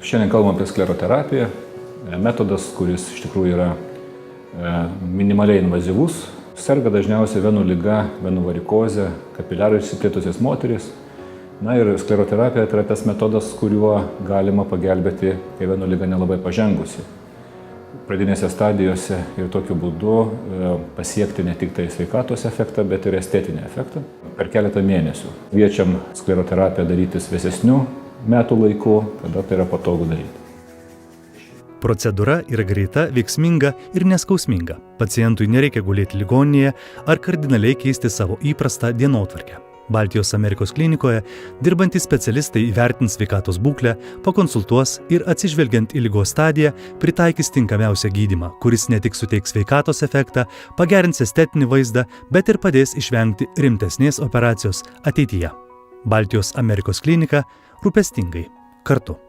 Šiandien kalbam apie skleroterapiją, metodas, kuris iš tikrųjų yra minimaliai invazyvus. Serga dažniausiai venų liga, venų varikoze, kapiliarai išsiplėtusios moterys. Na ir skleroterapija tai yra tas metodas, kuriuo galima pagelbėti, kai venų liga nelabai pažengusi. Pradinėse stadijose ir tokiu būdu pasiekti ne tik tai sveikatos efektą, bet ir estetinį efektą per keletą mėnesių. Kviečiam skleroterapiją darytis vėsesniu metų laiku, kada tai yra patogu daryti. Procedūra yra greita, veiksminga ir neskausminga. Pacientui nereikia gulėti ligoninėje ar kardinaliai keisti savo įprastą dienotvarkę. Baltijos Amerikos klinikoje dirbantys specialistai įvertins sveikatos būklę, pakonsultuos ir atsižvelgiant į ligos stadiją pritaikys tinkamiausią gydymą, kuris ne tik suteiks sveikatos efektą, pagerins estetinį vaizdą, bet ir padės išvengti rimtesnės operacijos ateityje. Baltijos Amerikos klinika rūpestingai kartu.